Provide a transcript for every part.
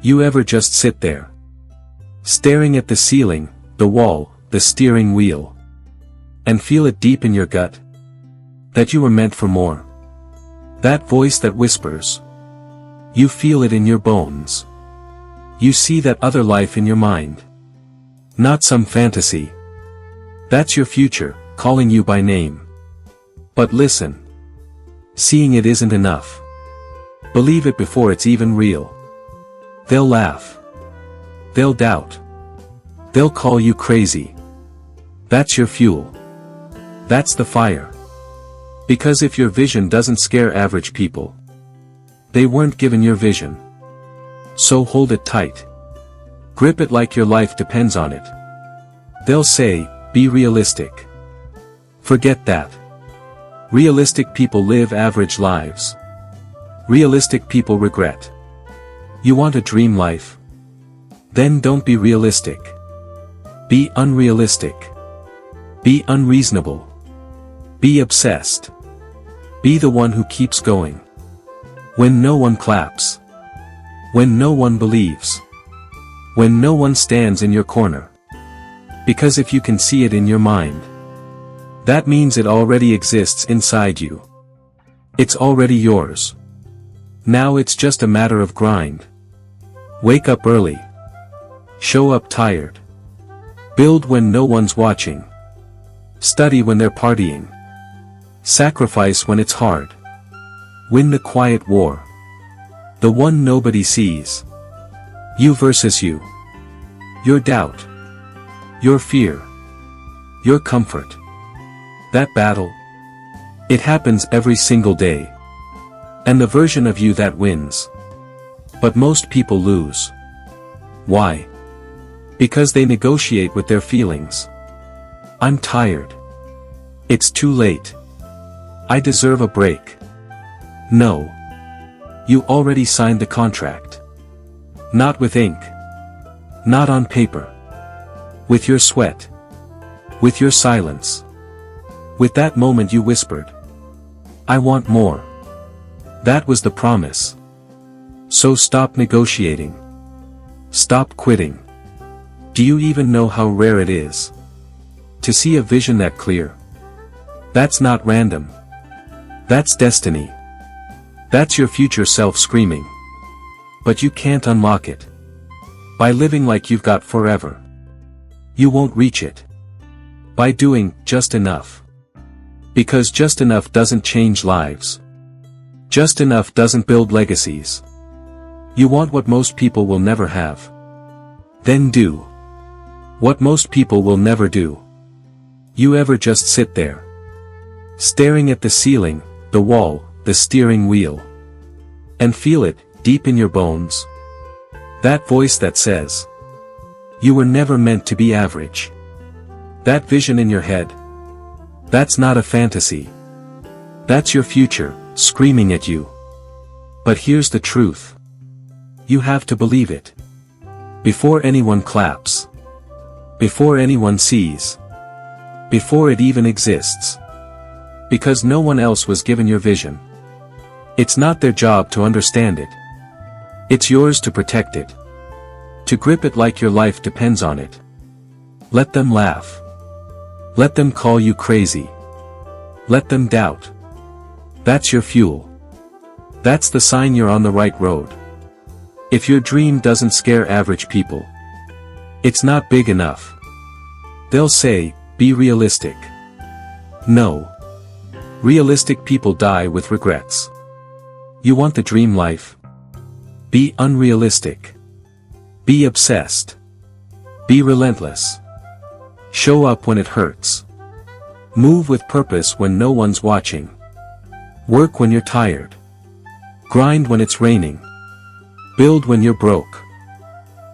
You ever just sit there, staring at the ceiling, the wall, the steering wheel, and feel it deep in your gut, that you were meant for more? That voice that whispers. You feel it in your bones. You see that other life in your mind. Not some fantasy. That's your future, calling you by name. But listen. Seeing it isn't enough. Believe it before it's even real. They'll laugh. They'll doubt. They'll call you crazy. That's your fuel. That's the fire. Because if your vision doesn't scare average people, they weren't given your vision. So hold it tight. Grip it like your life depends on it. They'll say, be realistic. Forget that. Realistic people live average lives. Realistic people regret. You want a dream life? Then don't be realistic. Be unrealistic. Be unreasonable. Be obsessed. Be the one who keeps going. When no one claps. When no one believes. When no one stands in your corner. Because if you can see it in your mind, that means it already exists inside you. It's already yours. Now it's just a matter of grind. Wake up early. Show up tired. Build when no one's watching. Study when they're partying. Sacrifice when it's hard. Win the quiet war. The one nobody sees. You versus you. Your doubt. Your fear. Your comfort. That battle. It happens every single day. And the version of you that wins. But most people lose. Why? Because they negotiate with their feelings. I'm tired. It's too late. I deserve a break. No. You already signed the contract. Not with ink. Not on paper. With your sweat. With your silence. With that moment you whispered. I want more. That was the promise. So stop negotiating. Stop quitting. Do you even know how rare it is to see a vision that clear? That's not random. That's destiny. That's your future self screaming. But you can't unlock it by living like you've got forever. You won't reach it by doing just enough. Because just enough doesn't change lives. Just enough doesn't build legacies. You want what most people will never have. Then do what most people will never do. You ever just sit there, staring at the ceiling, the wall, the steering wheel, and feel it, deep in your bones? That voice that says, you were never meant to be average. That vision in your head. That's not a fantasy. That's your future, screaming at you. But here's the truth. You have to believe it. Before anyone claps. Before anyone sees. Before it even exists. Because no one else was given your vision. It's not their job to understand it. It's yours to protect it. To grip it like your life depends on it. Let them laugh. Let them call you crazy. Let them doubt. That's your fuel. That's the sign you're on the right road. If your dream doesn't scare average people, it's not big enough. They'll say, be realistic. No. Realistic people die with regrets. You want the dream life? Be unrealistic. Be obsessed. Be relentless. Show up when it hurts. Move with purpose when no one's watching. Work when you're tired. Grind when it's raining. Build when you're broke.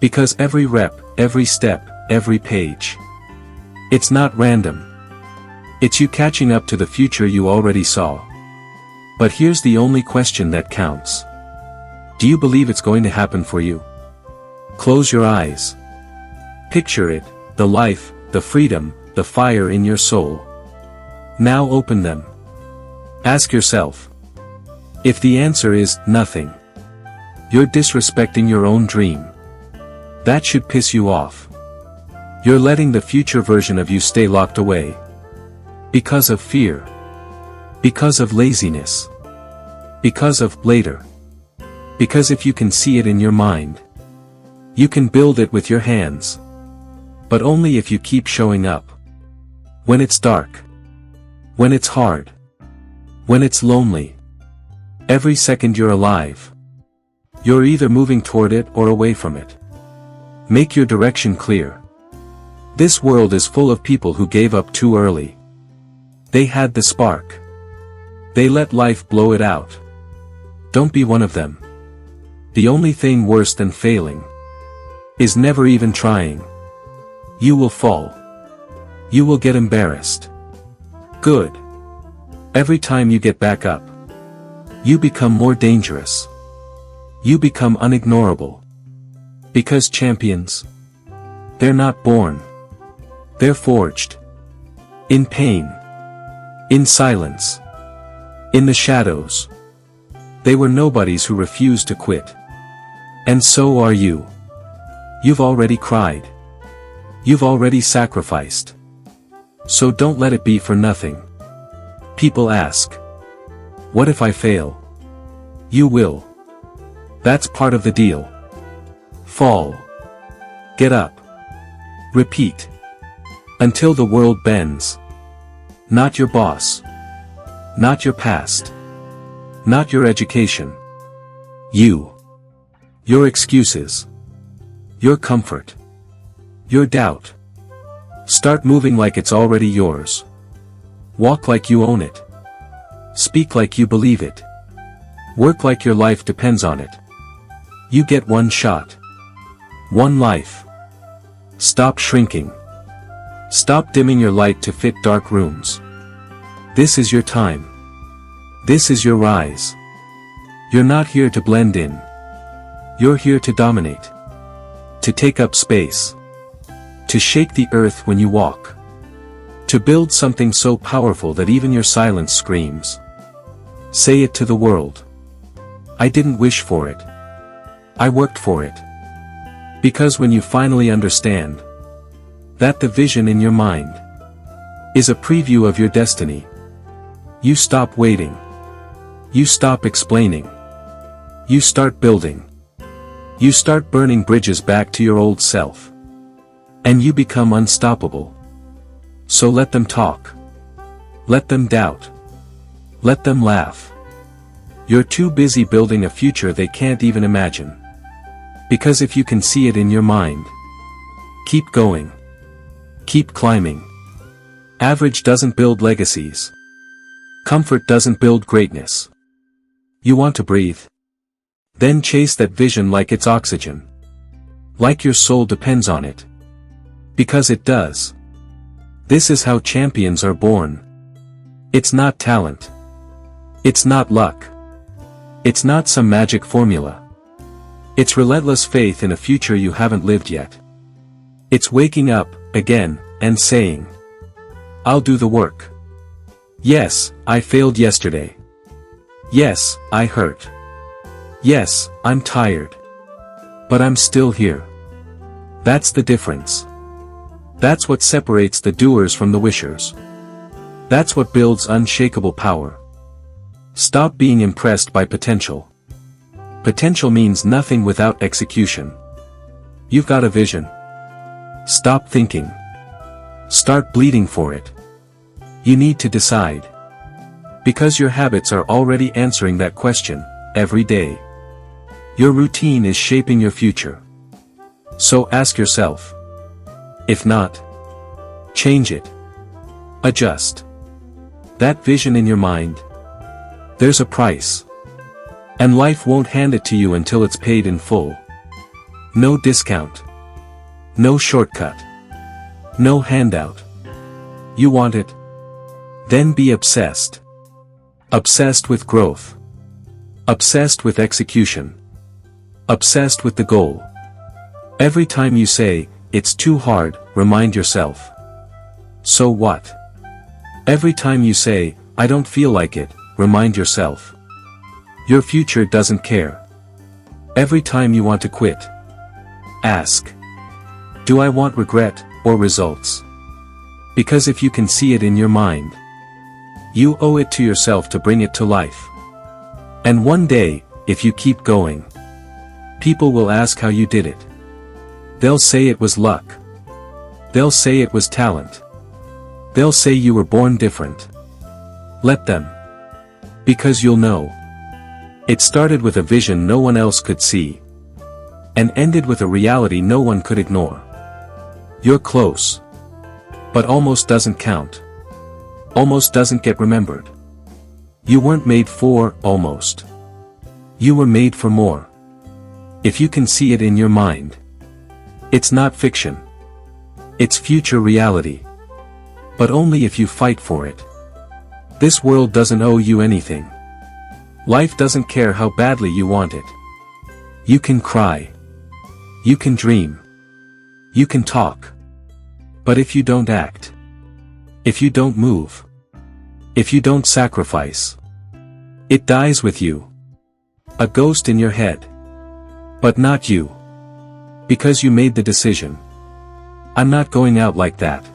Because every rep, every step, every page. It's not random. It's you catching up to the future you already saw. But here's the only question that counts. Do you believe it's going to happen for you? Close your eyes. Picture it, the life, the freedom, the fire in your soul. Now open them. Ask yourself. If the answer is nothing, You're disrespecting your own dream. That should piss you off. You're letting the future version of you stay locked away. Because of fear. Because of laziness. Because of later. Because if you can see it in your mind, you can build it with your hands. But only if you keep showing up. When it's dark. When it's hard. When it's lonely. Every second you're alive. You're either moving toward it or away from it. Make your direction clear. This world is full of people who gave up too early. They had the spark. They let life blow it out. Don't be one of them. The only thing worse than failing is never even trying. You will fall. You will get embarrassed. Good. Every time you get back up, you become more dangerous. You become unignorable. Because champions, they're not born. They're forged. In pain. In silence. In the shadows. They were nobodies who refused to quit. And so are you. You've already cried. You've already sacrificed. So don't let it be for nothing. People ask, what if I fail? You will. That's part of the deal. Fall. Get up. Repeat. Until the world bends. Not your boss. Not your past. Not your education. You. Your excuses. Your comfort. Your doubt. Start moving like it's already yours. Walk like you own it. Speak like you believe it. Work like your life depends on it. You get one shot. One life. Stop shrinking. Stop dimming your light to fit dark rooms. This is your time. This is your rise. You're not here to blend in. You're here to dominate. To take up space. To shake the earth when you walk. To build something so powerful that even your silence screams. Say it to the world. I didn't wish for it. I worked for it. Because when you finally understand that the vision in your mind is a preview of your destiny, you stop waiting. You stop explaining. You start building. You start burning bridges back to your old self. And you become unstoppable. So let them talk. Let them doubt. Let them laugh. You're too busy building a future they can't even imagine. Because if you can see it in your mind, keep going. Keep climbing. Average doesn't build legacies. Comfort doesn't build greatness. You want to breathe? Then chase that vision like it's oxygen. Like your soul depends on it. Because it does. This is how champions are born. It's not talent. It's not luck. It's not some magic formula. It's relentless faith in a future you haven't lived yet. It's waking up, again, and saying, I'll do the work. Yes, I failed yesterday. Yes, I hurt. Yes, I'm tired. But I'm still here. That's the difference. That's what separates the doers from the wishers. That's what builds unshakable power. Stop being impressed by potential. Potential means nothing without execution. You've got a vision. Stop thinking. Start bleeding for it. You need to decide. Because your habits are already answering that question, every day. Your routine is shaping your future. So ask yourself. If not, change it. Adjust. That vision in your mind. There's a price. And life won't hand it to you until it's paid in full. No discount. No shortcut. No handout. You want it? Then be obsessed. Obsessed with growth. Obsessed with execution. Obsessed with the goal. Every time you say, it's too hard, remind yourself. So what? Every time you say, I don't feel like it, remind yourself. Your future doesn't care. Every time you want to quit, ask, do I want regret or results? Because if you can see it in your mind, you owe it to yourself to bring it to life. And one day, if you keep going, people will ask how you did it. They'll say it was luck. They'll say it was talent. They'll say you were born different. Let them. Because you'll know. It started with a vision no one else could see, and ended with a reality no one could ignore. You're close. But almost doesn't count. Almost doesn't get remembered. You weren't made for almost. You were made for more. If you can see it in your mind. It's not fiction. It's future reality. But only if you fight for it. This world doesn't owe you anything. Life doesn't care how badly you want it. You can cry. You can dream. You can talk. But if you don't act, if you don't move, if you don't sacrifice, it dies with you. A ghost in your head. But not you. Because you made the decision. I'm not going out like that.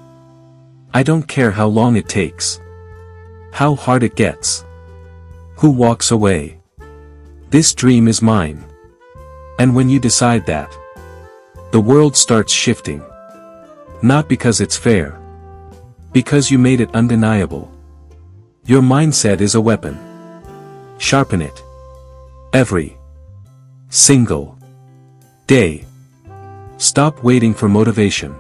I don't care how long it takes. How hard it gets. Who walks away. This dream is mine. And when you decide that, the world starts shifting. Not because it's fair. Because you made it undeniable. Your mindset is a weapon. Sharpen it. Every single day. Stop waiting for motivation.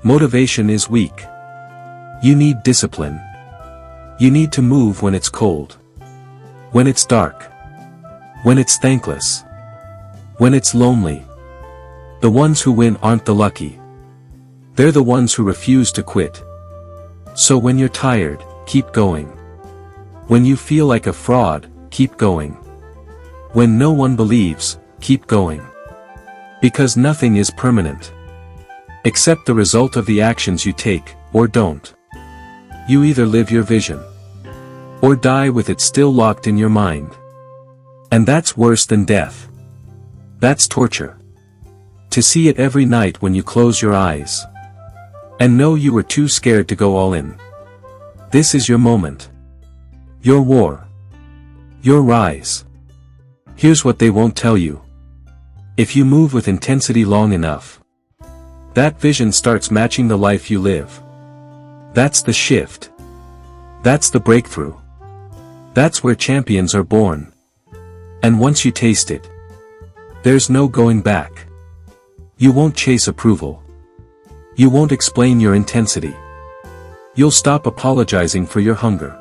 Motivation is weak. You need discipline. You need to move when it's cold. When it's dark. When it's thankless. When it's lonely. The ones who win aren't the lucky. They're the ones who refuse to quit. So when you're tired, keep going. When you feel like a fraud, keep going. When no one believes, keep going. Because nothing is permanent. Except the result of the actions you take, or don't. You either live your vision, or die with it still locked in your mind. And that's worse than death. That's torture. To see it every night when you close your eyes. And know you were too scared to go all in. This is your moment. Your war. Your rise. Here's what they won't tell you. If you move with intensity long enough, that vision starts matching the life you live. That's the shift. That's the breakthrough. That's where champions are born. And once you taste it, there's no going back. You won't chase approval. You won't explain your intensity. You'll stop apologizing for your hunger.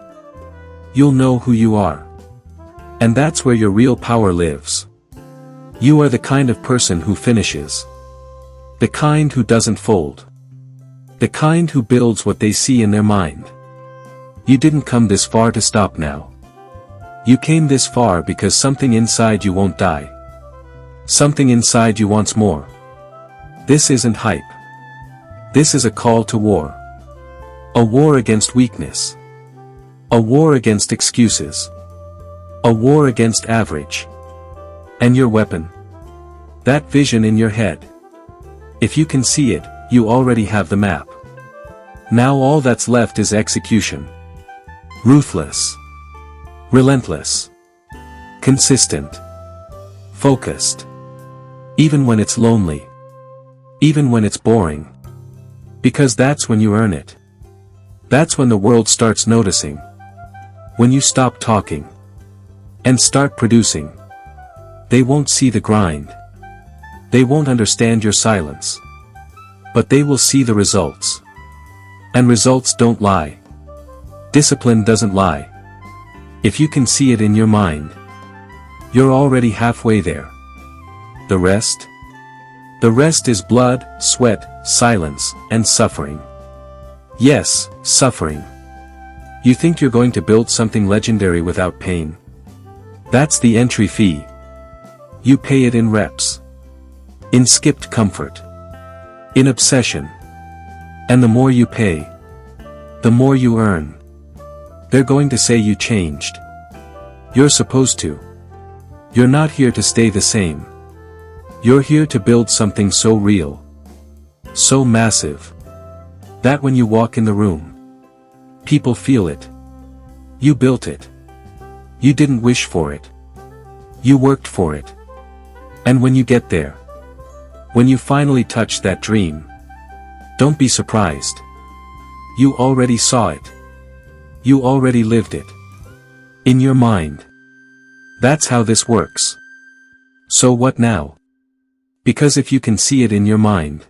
You'll know who you are. And that's where your real power lives. You are the kind of person who finishes. The kind who doesn't fold. The kind who builds what they see in their mind. You didn't come this far to stop now. You came this far because something inside you won't die. Something inside you wants more. This isn't hype. This is a call to war. A war against weakness. A war against excuses. A war against average. And your weapon? That vision in your head. If you can see it, you already have the map. Now all that's left is execution. Ruthless. Relentless. Consistent. Focused. Even when it's lonely. Even when it's boring. Because that's when you earn it. That's when the world starts noticing. When you stop talking. And start producing. They won't see the grind. They won't understand your silence. But they will see the results. And results don't lie. Discipline doesn't lie. If you can see it in your mind, you're already halfway there. The rest? The rest is blood, sweat, silence, and suffering. Yes, suffering. You think you're going to build something legendary without pain? That's the entry fee. You pay it in reps. In skipped comfort. In obsession. And the more you pay, the more you earn. They're going to say you changed. You're supposed to. You're not here to stay the same. You're here to build something so real, so massive, that when you walk in the room, people feel it. You built it. You didn't wish for it. You worked for it. And when you get there, when you finally touch that dream, don't be surprised. You already saw it. You already lived it. In your mind. That's how this works. So what now? Because if you can see it in your mind,